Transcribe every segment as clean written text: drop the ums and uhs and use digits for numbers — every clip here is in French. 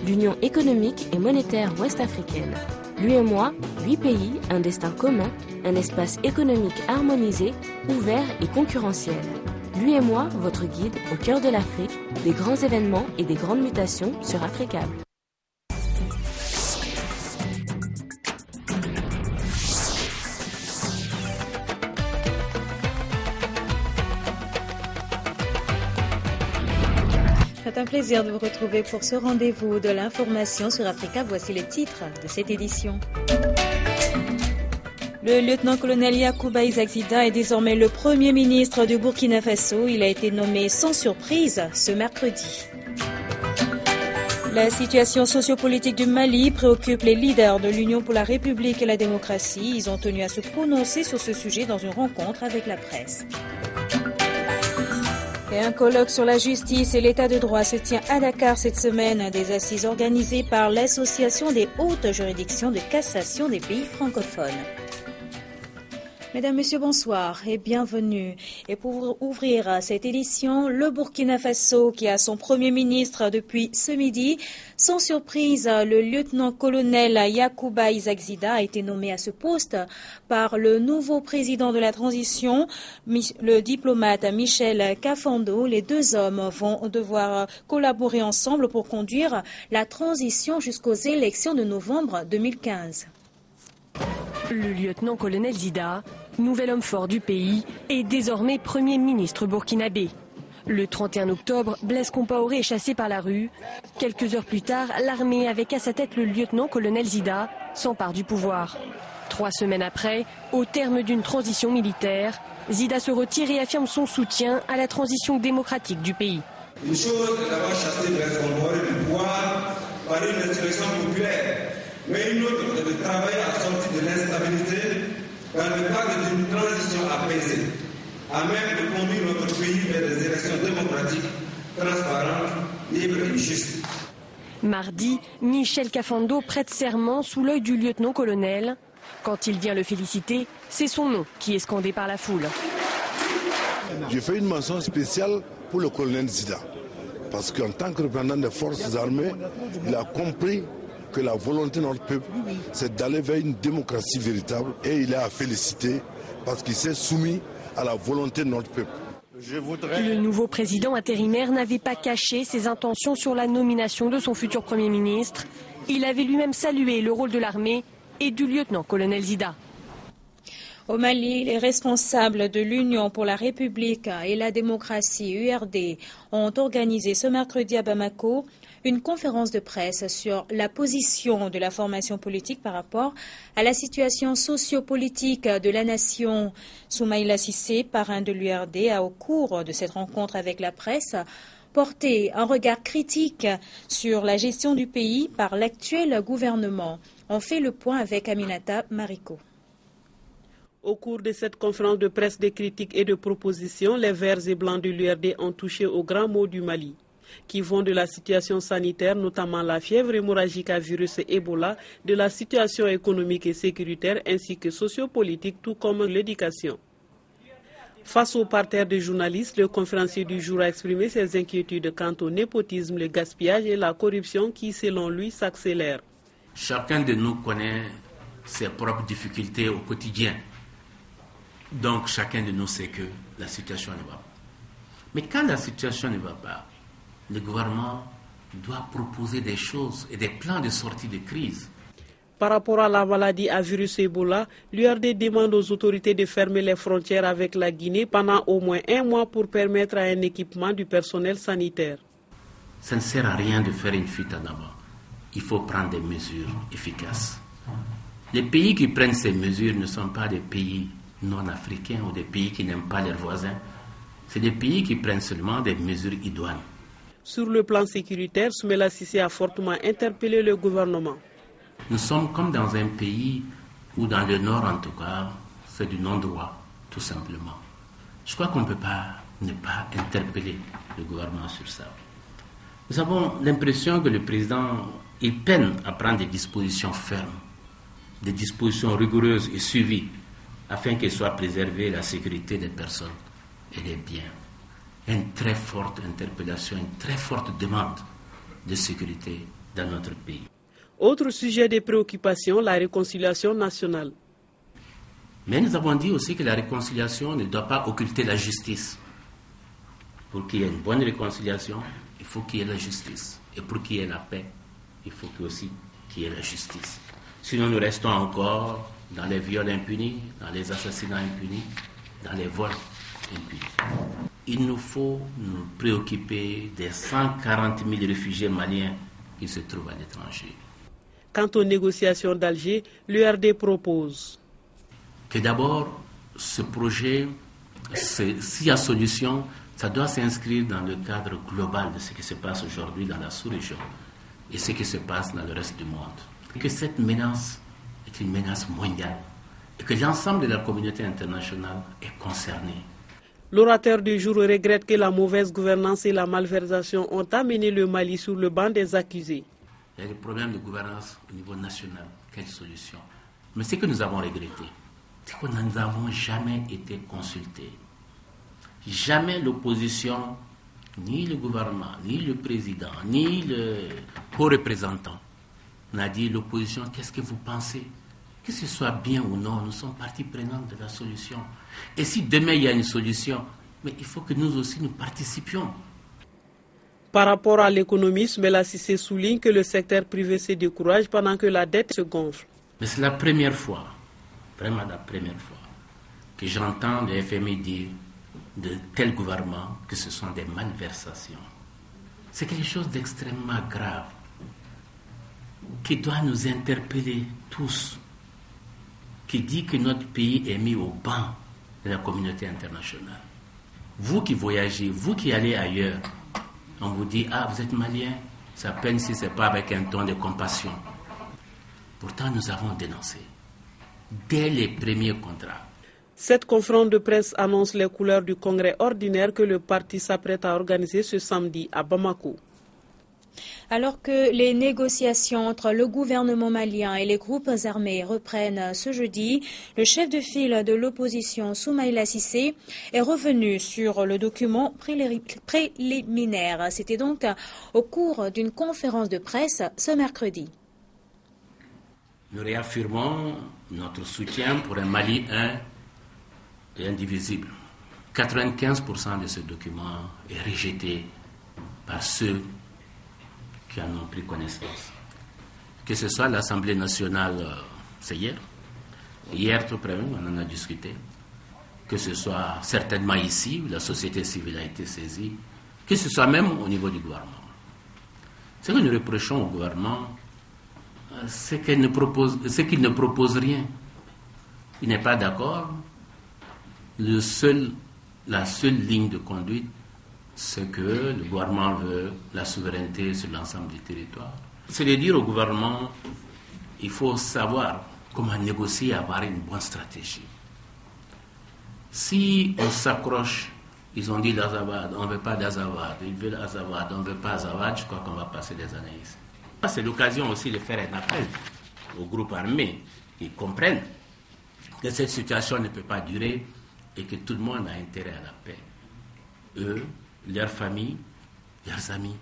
l'Union économique et monétaire ouest-africaine. L'UEMOA, 8 pays, un destin commun, un espace économique harmonisé, ouvert et concurrentiel. L'UEMOA, votre guide au cœur de l'Afrique, des grands événements et des grandes mutations sur Africable. C'est un plaisir de vous retrouver pour ce rendez-vous de l'information sur Africa. Voici les titres de cette édition. Le lieutenant-colonel Yacouba Isaac-Zida est désormais le Premier ministre du Burkina Faso. Il a été nommé sans surprise ce mercredi. La situation sociopolitique du Mali préoccupe les leaders de l'Union pour la République et la démocratie. Ils ont tenu à se prononcer sur ce sujet dans une rencontre avec la presse. Et un colloque sur la justice et l'état de droit se tient à Dakar cette semaine. Des assises organisées par l'Association des hautes juridictions de cassation des pays francophones. Mesdames, Messieurs, bonsoir et bienvenue. Et pour ouvrir cette édition, le Burkina Faso qui a son Premier ministre depuis ce midi. Sans surprise, le lieutenant-colonel Yacouba Isaac-Zida a été nommé à ce poste par le nouveau président de la transition, le diplomate Michel Kafando. Les deux hommes vont devoir collaborer ensemble pour conduire la transition jusqu'aux élections de novembre 2015. Le lieutenant-colonel Zida, nouvel homme fort du pays, est désormais Premier ministre burkinabé. Le 31 octobre, Blaise Compaoré est chassé par la rue. Quelques heures plus tard, l'armée, avec à sa tête le lieutenant-colonel Zida, s'empare du pouvoir. 3 semaines après, au terme d'une transition militaire, Zida se retire et affirme son soutien à la transition démocratique du pays. Une chose est d'avoir chassé Blaise Compaoré du pouvoir par une insurrection populaire. Mais une autre est de travailler à sortir de l'instabilité dans le cadre d'une transition apaisée, à même de conduire notre pays vers des élections démocratiques, transparentes, libres et justes. Mardi, Michel Kafando prête serment sous l'œil du lieutenant-colonel. Quand il vient le féliciter, c'est son nom qui est scandé par la foule. J'ai fait une mention spéciale pour le colonel Zida, parce qu'en tant que représentant des forces armées, il a compris que la volonté de notre peuple, c'est d'aller vers une démocratie véritable, et il est à féliciter parce qu'il s'est soumis à la volonté de notre peuple. Le nouveau président intérimaire n'avait pas caché ses intentions sur la nomination de son futur Premier ministre. Il avait lui-même salué le rôle de l'armée et du lieutenant-colonel Zida. Au Mali, les responsables de l'Union pour la République et la démocratie, URD, ont organisé ce mercredi à Bamako une conférence de presse sur la position de la formation politique par rapport à la situation sociopolitique de la nation. Soumaïla Cissé, parrain de l'URD, a au cours de cette rencontre avec la presse porté un regard critique sur la gestion du pays par l'actuel gouvernement. On fait le point avec Aminata Mariko. Au cours de cette conférence de presse de critiques et de propositions, les Verts et Blancs de l'URD ont touché aux grands maux du Mali, qui vont de la situation sanitaire, notamment la fièvre hémorragique à virus et Ebola, de la situation économique et sécuritaire, ainsi que sociopolitique, tout comme l'éducation. Face au parterre de journalistes, le conférencier du jour a exprimé ses inquiétudes quant au népotisme, le gaspillage et la corruption qui, selon lui, s'accélèrent. Chacun de nous connaît ses propres difficultés au quotidien. Donc chacun de nous sait que la situation ne va pas. Mais quand la situation ne va pas, le gouvernement doit proposer des choses et des plans de sortie de crise. Par rapport à la maladie à virus Ebola, l'URD demande aux autorités de fermer les frontières avec la Guinée pendant au moins 1 mois pour permettre à un équipement du personnel sanitaire. Ça ne sert à rien de faire une fuite en avant. Il faut prendre des mesures efficaces. Les pays qui prennent ces mesures ne sont pas des pays non africains ou des pays qui n'aiment pas leurs voisins. C'est des pays qui prennent seulement des mesures idoines. Sur le plan sécuritaire, Soumaïla Cissé a fortement interpellé le gouvernement. Nous sommes comme dans un pays où, dans le nord en tout cas, c'est du non-droit, tout simplement. Je crois qu'on ne peut pas ne pas interpeller le gouvernement sur ça. Nous avons l'impression que le président, il peine à prendre des dispositions fermes, des dispositions rigoureuses et suivies, afin que soit préservée la sécurité des personnes et des biens. Une très forte interpellation, une très forte demande de sécurité dans notre pays. Autre sujet de préoccupation, la réconciliation nationale. Mais nous avons dit aussi que la réconciliation ne doit pas occulter la justice. Pour qu'il y ait une bonne réconciliation, il faut qu'il y ait la justice. Et pour qu'il y ait la paix, il faut aussi qu'il y ait la justice. Sinon, nous restons encore dans les viols impunis, dans les assassinats impunis, dans les vols impunis. Il nous faut nous préoccuper des 140 000 réfugiés maliens qui se trouvent à l'étranger. Quant aux négociations d'Alger, l'URD propose que d'abord, ce projet, s'il y a solution, ça doit s'inscrire dans le cadre global de ce qui se passe aujourd'hui dans la sous-région et ce qui se passe dans le reste du monde. Et que cette menace est une menace mondiale et que l'ensemble de la communauté internationale est concernée. L'orateur du jour regrette que la mauvaise gouvernance et la malversation ont amené le Mali sur le banc des accusés. Il y a des problèmes de gouvernance au niveau national. Quelle solution? Mais ce que nous avons regretté, c'est que nous n'avons jamais été consultés. Jamais l'opposition, ni le gouvernement, ni le président, ni le haut représentant n'a dit l'opposition, qu'est-ce que vous pensez? Que ce soit bien ou non, nous sommes partie prenante de la solution. Et si demain il y a une solution, mais il faut que nous aussi nous participions. Par rapport à l'économie, Soumaïla Cissé souligne que le secteur privé se décourage pendant que la dette se gonfle. Mais c'est la première fois, vraiment la première fois, que j'entends le FMI dire de tel gouvernement que ce sont des malversations. C'est quelque chose d'extrêmement grave qui doit nous interpeller tous, qui dit que notre pays est mis au banc de la communauté internationale. Vous qui voyagez, vous qui allez ailleurs, on vous dit, ah, vous êtes malien, c'est à peine si ce n'est pas avec un ton de compassion. Pourtant, nous avons dénoncé, dès les premiers contrats. Cette conférence de presse annonce les couleurs du congrès ordinaire que le parti s'apprête à organiser ce samedi à Bamako. Alors que les négociations entre le gouvernement malien et les groupes armés reprennent ce jeudi, le chef de file de l'opposition Soumaïla Cissé est revenu sur le document préliminaire. C'était donc au cours d'une conférence de presse ce mercredi. Nous réaffirmons notre soutien pour un Mali un et indivisible. 95% de ce document est rejeté par ceux qui en ont pris connaissance. Que ce soit l'Assemblée nationale, c'est hier. Hier, tout près, on en a discuté. Que ce soit certainement ici, où la société civile a été saisie. Que ce soit même au niveau du gouvernement. Ce que nous reprochons au gouvernement, c'est qu'il ne propose rien. Il n'est pas d'accord. La seule ligne de conduite, c'est que le gouvernement veut la souveraineté sur l'ensemble du territoire. C'est de dire au gouvernement, il faut savoir comment négocier et avoir une bonne stratégie. Si on s'accroche, ils ont dit l'Azawad, on ne veut pas d'Azawad, ils veulent Azawad, on ne veut pas Azawad, je crois qu'on va passer des années ici. C'est l'occasion aussi de faire un appel aux groupes armés qui comprennent que cette situation ne peut pas durer et que tout le monde a intérêt à la paix. Eux, leurs familles, leurs amis.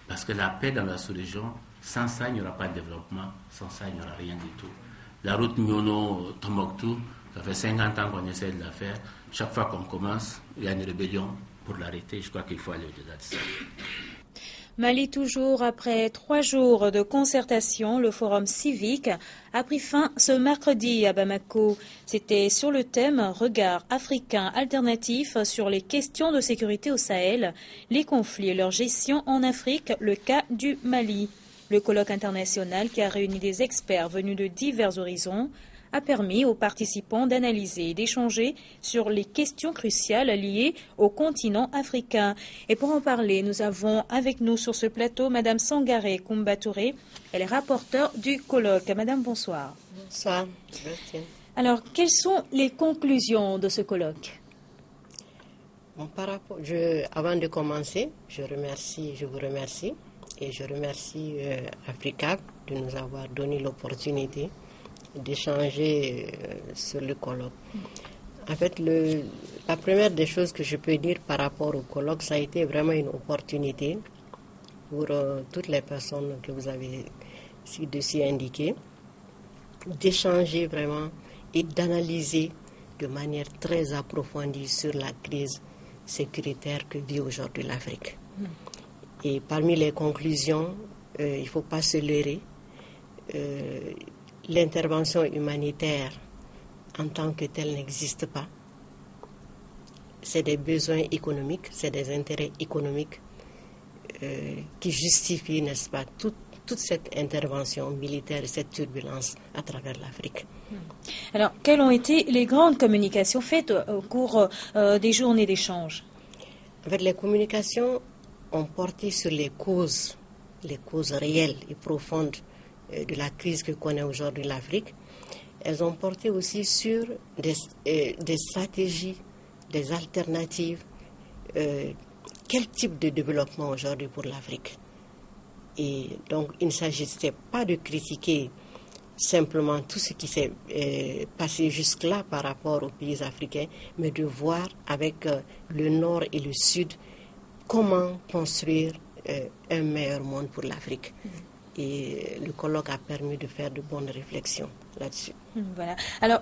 Parce que la paix dans la sous-région, sans ça, il n'y aura pas de développement, sans ça, il n'y aura rien du tout. La route Miono-Tombouctou, ça fait 50 ans qu'on essaie de la faire. Chaque fois qu'on commence, il y a une rébellion pour l'arrêter. Je crois qu'il faut aller au-delà de ça. Mali toujours, après 3 jours de concertation, le forum civique a pris fin ce mercredi à Bamako. C'était sur le thème « Regard africain alternatif sur les questions de sécurité au Sahel, les conflits et leur gestion en Afrique, le cas du Mali ». Le colloque international qui a réuni des experts venus de divers horizons a permis aux participants d'analyser et d'échanger sur les questions cruciales liées au continent africain. Et pour en parler, nous avons avec nous sur ce plateau Madame Sangaré Koumba-Touré. Elle est rapporteure du colloque. Madame, bonsoir. Bonsoir. Merci. Alors, quelles sont les conclusions de ce colloque? Bon, avant de commencer, je vous remercie et je remercie Africa de nous avoir donné l'opportunité d'échanger sur le colloque. En fait, la première des choses que je peux dire par rapport au colloque, ça a été vraiment une opportunité pour toutes les personnes que vous avez ci-dessus indiquées, d'échanger vraiment et d'analyser de manière très approfondie sur la crise sécuritaire que vit aujourd'hui l'Afrique. Et parmi les conclusions, il ne faut pas se leurrer. L'intervention humanitaire en tant que telle n'existe pas. C'est des besoins économiques, c'est des intérêts économiques qui justifient, n'est-ce pas, toute cette intervention militaire et cette turbulence à travers l'Afrique. Alors, quelles ont été les grandes communications faites au cours des journées d'échange? En fait, les communications ont porté sur les causes réelles et profondes de la crise que connaît aujourd'hui l'Afrique. Elles ont porté aussi sur des stratégies, des alternatives. Quel type de développement aujourd'hui pour l'Afrique? Et donc, il ne s'agissait pas de critiquer simplement tout ce qui s'est passé jusque-là par rapport aux pays africains, mais de voir avec le Nord et le Sud comment construire un meilleur monde pour l'Afrique. Et le colloque a permis de faire de bonnes réflexions là-dessus. Voilà. Alors,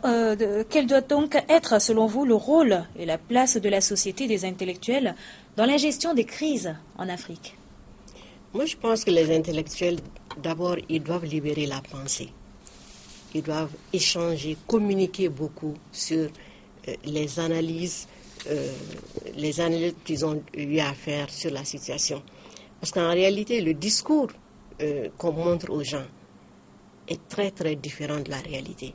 quel doit donc être, selon vous, le rôle et la place de la société des intellectuels dans la gestion des crises en Afrique? Moi, je pense que les intellectuels, d'abord, ils doivent libérer la pensée. Ils doivent échanger, communiquer beaucoup sur les analyses qu'ils ont eu à faire sur la situation. Parce qu'en réalité, le discours qu'on montre aux gens est très, très différent de la réalité.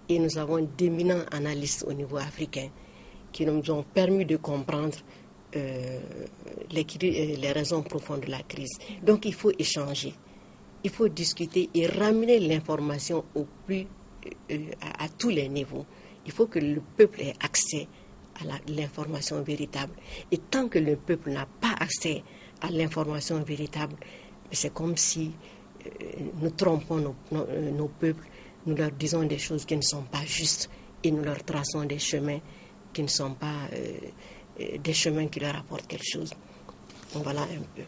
Et nous avons d'éminents analystes au niveau africain qui nous ont permis de comprendre les raisons profondes de la crise. Donc, il faut échanger. Il faut discuter et ramener l'information à tous les niveaux. Il faut que le peuple ait accès à l'information véritable. Et tant que le peuple n'a pas accès à l'information véritable, c'est comme si nous trompons nos peuples, nous leur disons des choses qui ne sont pas justes et nous leur traçons des chemins qui ne sont pas des chemins qui leur apportent quelque chose. Voilà un peu.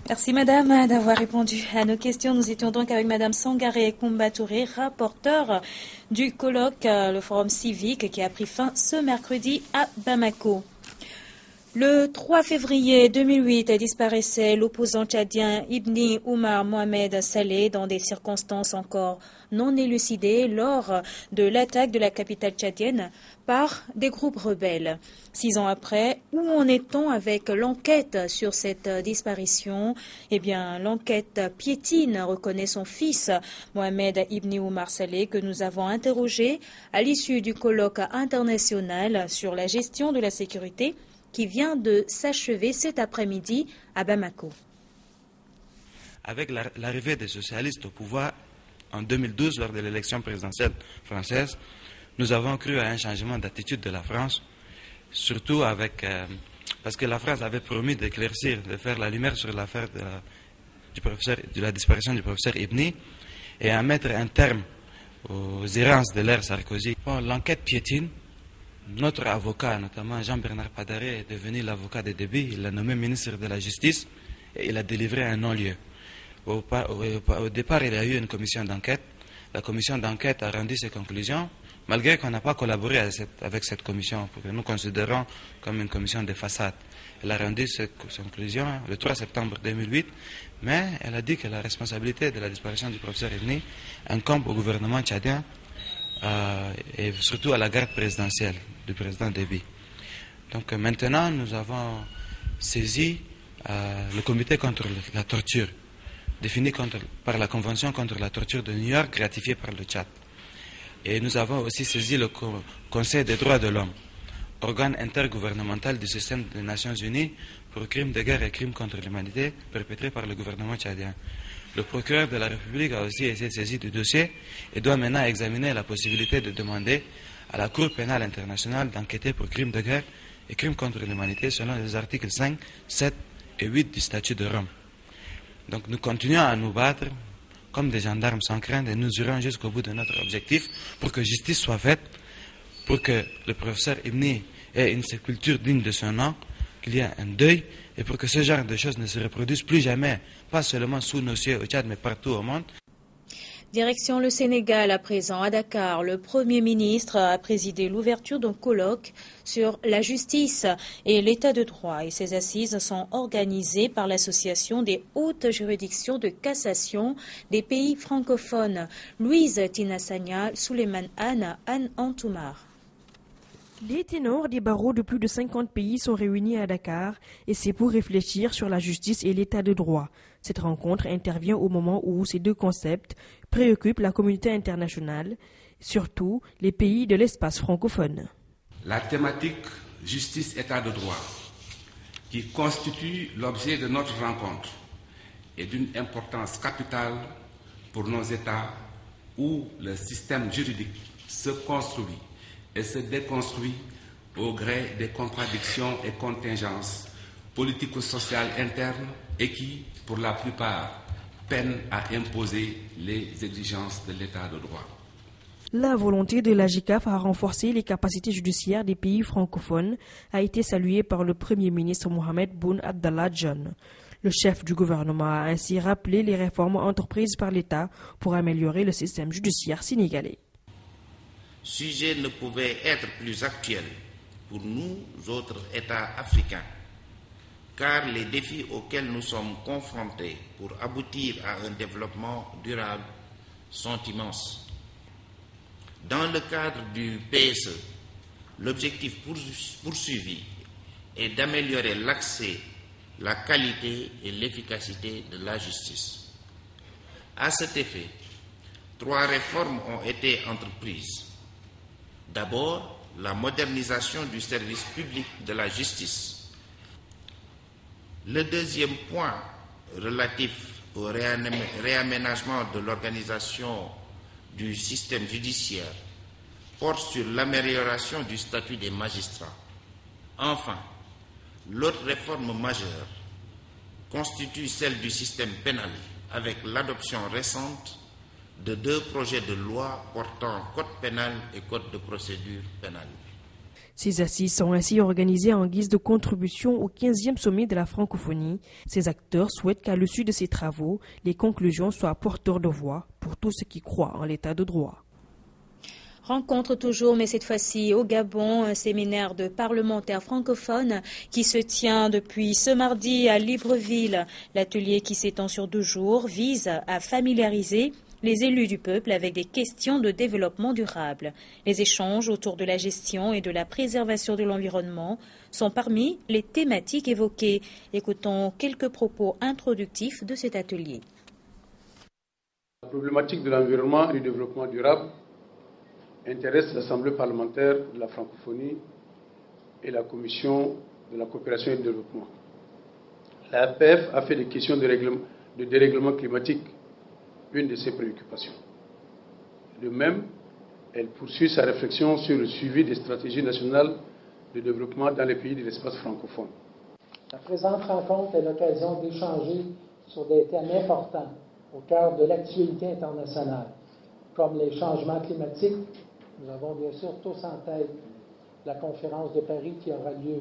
Merci Madame d'avoir répondu à nos questions. Nous étions donc avec Madame Sangaré Koumba-Touré, rapporteure du colloque, le forum civique qui a pris fin ce mercredi à Bamako. Le 3 février 2008 disparaissait l'opposant tchadien Ibni Oumar Mohamed Saleh dans des circonstances encore non élucidées lors de l'attaque de la capitale tchadienne par des groupes rebelles. 6 ans après, où en est-on avec l'enquête sur cette disparition? Eh bien, l'enquête piétine, reconnaît son fils, Mohamed Ibni Oumar Saleh, que nous avons interrogé à l'issue du colloque international sur la gestion de la sécurité qui vient de s'achever cet après-midi à Bamako. Avec l'arrivée des socialistes au pouvoir en 2012 lors de l'élection présidentielle française, nous avons cru à un changement d'attitude de la France, surtout parce que la France avait promis d'éclaircir, de faire la lumière sur l'affaire de la disparition du professeur Ibni et à mettre un terme aux errances de l'ère Sarkozy. Bon, l'enquête piétine. Notre avocat, notamment Jean-Bernard Padaré, est devenu l'avocat de Déby. Il l'a nommé ministre de la Justice et il a délivré un non-lieu. Au départ, il y a eu une commission d'enquête. La commission d'enquête a rendu ses conclusions, malgré qu'on n'a pas collaboré avec cette commission, que nous considérons comme une commission de façade. Elle a rendu ses conclusions le 3 septembre 2008, mais elle a dit que la responsabilité de la disparition du professeur Ibni incombe au gouvernement tchadien et surtout à la garde présidentielle du président Déby. Donc maintenant, nous avons saisi le comité contre la torture, défini par la Convention contre la torture de New York, ratifiée par le Tchad. Et nous avons aussi saisi le Conseil des droits de l'homme, organe intergouvernemental du système des Nations Unies pour crimes de guerre et crimes contre l'humanité perpétrés par le gouvernement tchadien. Le procureur de la République a aussi été saisi du dossier et doit maintenant examiner la possibilité de demander à la Cour pénale internationale d'enquêter pour crimes de guerre et crimes contre l'humanité selon les articles 5, 7 et 8 du statut de Rome. Donc nous continuons à nous battre comme des gendarmes sans crainte et nous irons jusqu'au bout de notre objectif pour que justice soit faite, pour que le professeur Ibni ait une sépulture digne de son nom, qu'il y ait un deuil et pour que ce genre de choses ne se reproduisent plus jamais, pas seulement sous nos cieux au Tchad, mais partout au monde. Direction le Sénégal à présent. À Dakar, le Premier ministre a présidé l'ouverture d'un colloque sur la justice et l'état de droit. Et ces assises sont organisées par l'Association des hautes juridictions de cassation des pays francophones. Louise Tinassagna, Souleymane Anne Antoumar. Les ténors des barreaux de plus de 50 pays sont réunis à Dakar et c'est pour réfléchir sur la justice et l'état de droit. Cette rencontre intervient au moment où ces deux concepts préoccupent la communauté internationale, surtout les pays de l'espace francophone. La thématique justice-état de droit, qui constitue l'objet de notre rencontre, est d'une importance capitale pour nos États où le système juridique se construit et se déconstruit au gré des contradictions et contingences politico-sociales internes et qui, pour la plupart, peinent à imposer les exigences de l'état de droit. La volonté de la JICAF à renforcer les capacités judiciaires des pays francophones a été saluée par le Premier ministre Mohamed Boun Abdallah Dionne. Le chef du gouvernement a ainsi rappelé les réformes entreprises par l'État pour améliorer le système judiciaire sénégalais. Sujet ne pouvait être plus actuel pour nous autres États africains, car les défis auxquels nous sommes confrontés pour aboutir à un développement durable sont immenses. Dans le cadre du PSE, l'objectif poursuivi est d'améliorer l'accès, la qualité et l'efficacité de la justice. À cet effet, 3 réformes ont été entreprises. D'abord, la modernisation du service public de la justice. Le deuxième point, relatif au réaménagement de l'organisation du système judiciaire, porte sur l'amélioration du statut des magistrats. Enfin, l'autre réforme majeure constitue celle du système pénal, avec l'adoption récente de 2 projets de loi portant code pénal et code de procédure pénale. Ces assises sont ainsi organisées en guise de contribution au 15e sommet de la francophonie. Ces acteurs souhaitent qu'à l'issue de ces travaux, les conclusions soient porteurs de voix pour tous ceux qui croient en l'état de droit. Rencontre toujours, mais cette fois-ci au Gabon, un séminaire de parlementaires francophones qui se tient depuis ce mardi à Libreville. L'atelier qui s'étend sur 2 jours vise à familiariser les élus du peuple avec des questions de développement durable. Les échanges autour de la gestion et de la préservation de l'environnement sont parmi les thématiques évoquées. Écoutons quelques propos introductifs de cet atelier. La problématique de l'environnement et du développement durable intéresse l'Assemblée parlementaire de la francophonie et la Commission de la coopération et du développement. L'APF a fait des questions de dérèglement climatique une de ses préoccupations. De même, elle poursuit sa réflexion sur le suivi des stratégies nationales de développement dans les pays de l'espace francophone. La présente rencontre est l'occasion d'échanger sur des thèmes importants au cœur de l'actualité internationale, comme les changements climatiques. Nous avons bien sûr tous en tête la conférence de Paris qui aura lieu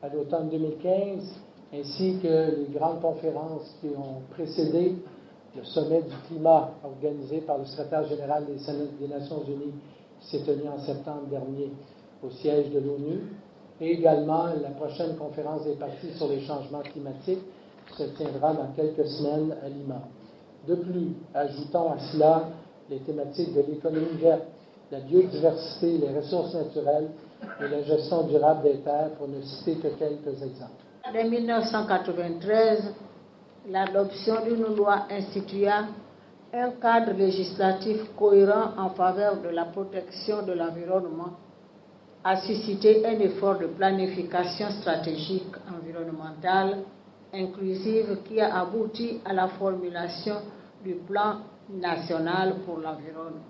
à l'automne 2015, ainsi que les grandes conférences qui ont précédé le sommet du climat organisé par le secrétaire général des Nations Unies qui s'est tenu en septembre dernier au siège de l'ONU, et également la prochaine conférence des parties sur les changements climatiques qui se tiendra dans quelques semaines à Lima. De plus, ajoutons à cela les thématiques de l'économie verte, la biodiversité, les ressources naturelles et la gestion durable des terres, pour ne citer que quelques exemples. En 1993, l'adoption d'une loi instituant un cadre législatif cohérent en faveur de la protection de l'environnement a suscité un effort de planification stratégique environnementale inclusive qui a abouti à la formulation du plan national pour l'environnement.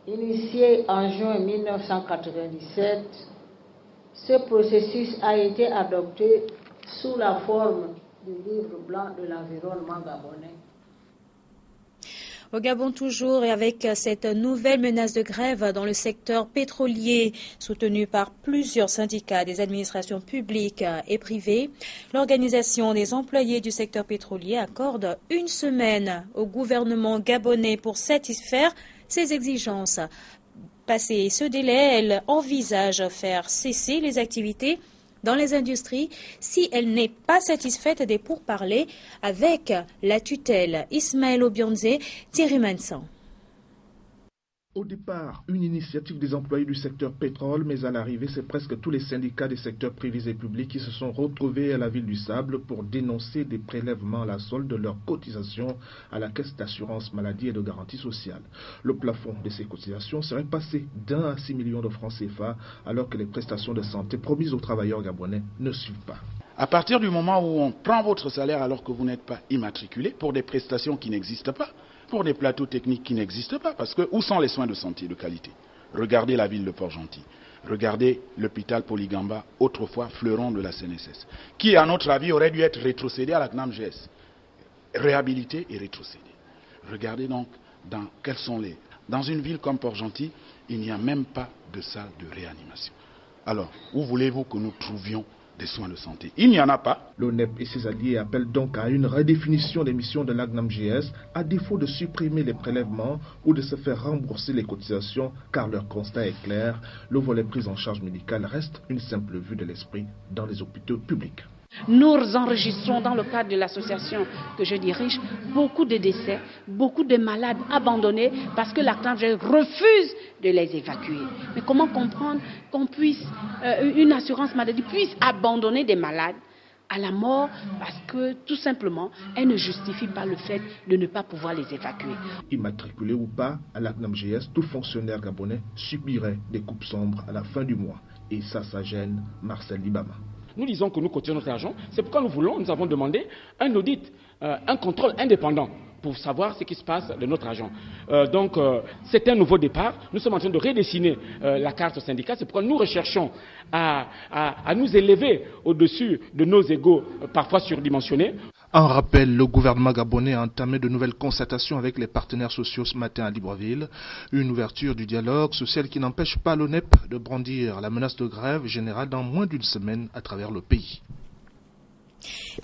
Initié en juin 1997, ce processus a été adopté sous la forme du livre blanc de l'environnement gabonais. Au Gabon toujours et avec cette nouvelle menace de grève dans le secteur pétrolier soutenue par plusieurs syndicats des administrations publiques et privées, l'organisation des employés du secteur pétrolier accorde une semaine au gouvernement gabonais pour satisfaire ses exigences. Passé ce délai, elle envisage faire cesser les activités dans les industries si elle n'est pas satisfaite des pourparlers avec la tutelle. Ismaël Obianze, Thierry Mansan. Au départ, une initiative des employés du secteur pétrole, mais à l'arrivée, c'est presque tous les syndicats des secteurs privés et publics qui se sont retrouvés à la Ville du Sable pour dénoncer des prélèvements à la solde de leurs cotisations à la caisse d'assurance maladie et de garantie sociale. Le plafond de ces cotisations serait passé d'1 à 6 millions de francs CFA, alors que les prestations de santé promises aux travailleurs gabonais ne suivent pas. À partir du moment où on prend votre salaire alors que vous n'êtes pas immatriculé pour des prestations qui n'existent pas, pour des plateaux techniques qui n'existent pas, parce que où sont les soins de santé de qualité? Regardez la ville de Port-Gentil, regardez l'hôpital Polygamba, autrefois fleuron de la CNSS, qui à notre avis aurait dû être rétrocédé à la CNAMGS, réhabilité et rétrocédé. Regardez donc dans une ville comme Port-Gentil, il n'y a même pas de salle de réanimation. Alors, où voulez-vous que nous trouvions des soins de santé? Il n'y en a pas. L'ONEP et ses alliés appellent donc à une redéfinition des missions de l'ACNAMGS à défaut de supprimer les prélèvements ou de se faire rembourser les cotisations, car leur constat est clair, le volet prise en charge médicale reste une simple vue de l'esprit dans les hôpitaux publics. Nous enregistrons dans le cadre de l'association que je dirige beaucoup de décès, beaucoup de malades abandonnés parce que l'ACNAMGS refuse de les évacuer. Mais comment comprendre qu'on puisse, une assurance maladie puisse abandonner des malades à la mort parce que tout simplement elle ne justifie pas le fait de ne pas pouvoir les évacuer. Immatriculé ou pas à l'ACNAMGS, tout fonctionnaire gabonais subirait des coupes sombres à la fin du mois. Et ça gêne Marcel Libama. Nous disons que nous cotisons notre argent, c'est pourquoi nous avons demandé un audit, un contrôle indépendant pour savoir ce qui se passe de notre argent. Donc c'est un nouveau départ, nous sommes en train de redessiner la carte syndicale, c'est pourquoi nous recherchons à nous élever au-dessus de nos égos parfois surdimensionnés. En rappel, le gouvernement gabonais a entamé de nouvelles concertations avec les partenaires sociaux ce matin à Libreville. Une ouverture du dialogue social qui n'empêche pas l'ONEP de brandir la menace de grève générale dans moins d'une semaine à travers le pays.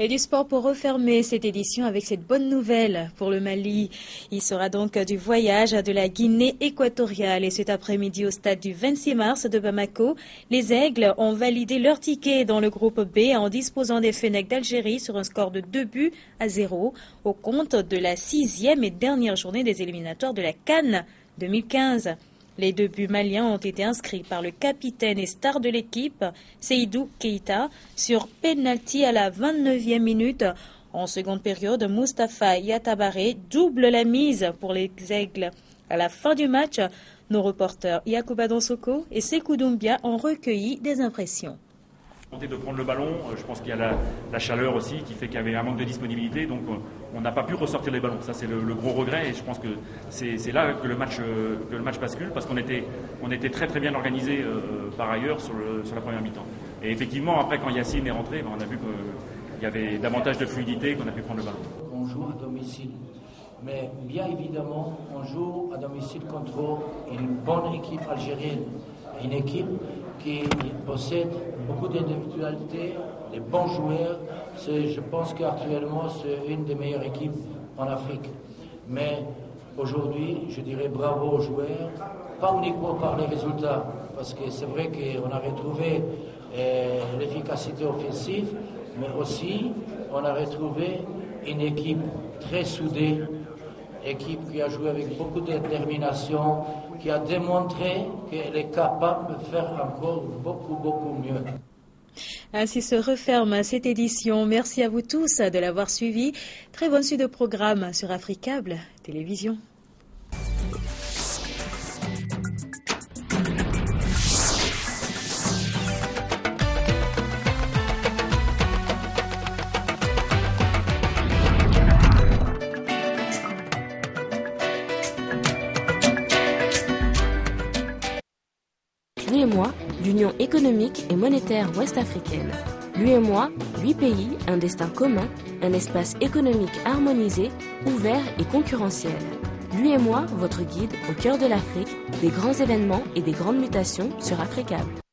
Et du sport pour refermer cette édition avec cette bonne nouvelle pour le Mali. Il sera donc du voyage de la Guinée équatoriale et cet après-midi au stade du 26 mars de Bamako, les Aigles ont validé leur ticket dans le groupe B en disposant des Fennecs d'Algérie sur un score de 2-0 au compte de la 6e et dernière journée des éliminatoires de la CAN 2015. Les 2 buts maliens ont été inscrits par le capitaine et star de l'équipe, Seydou Keita, sur penalty à la 29e minute. En seconde période, Mustapha Yatabare double la mise pour les Aigles. À la fin du match, nos reporters Yacouba Donsoko et Sekou Doumbia ont recueilli des impressions. De prendre le ballon, je pense qu'il y a la chaleur aussi qui fait qu'il y avait un manque de disponibilité, donc on n'a pas pu ressortir les ballons. Ça c'est le gros regret et je pense que c'est là que le match bascule parce qu'on était très très bien organisé par ailleurs sur la première mi-temps. Et effectivement après quand Yacine est rentré, on a vu qu'il y avait davantage de fluidité, qu'on a pu prendre le ballon. On joue à domicile, mais bien évidemment on joue à domicile contre une bonne équipe algérienne, une équipe qui possède beaucoup d'individualités, des bons joueurs. Je pense qu'actuellement, c'est une des meilleures équipes en Afrique. Mais aujourd'hui, je dirais bravo aux joueurs, pas uniquement par les résultats, parce que c'est vrai qu'on a retrouvé l'efficacité offensive, mais aussi on a retrouvé une équipe très soudée, équipe qui a joué avec beaucoup de détermination, qui a démontré qu'elle est capable de faire encore beaucoup mieux. Ainsi se referme cette édition. Merci à vous tous de l'avoir suivi. Très bonne suite de programme sur Africable Télévision. L'UEMOA, l'Union économique et monétaire ouest-africaine. L'UEMOA, 8 pays, un destin commun, un espace économique harmonisé, ouvert et concurrentiel. Lui et moi, votre guide au cœur de l'Afrique, des grands événements et des grandes mutations sur Africable.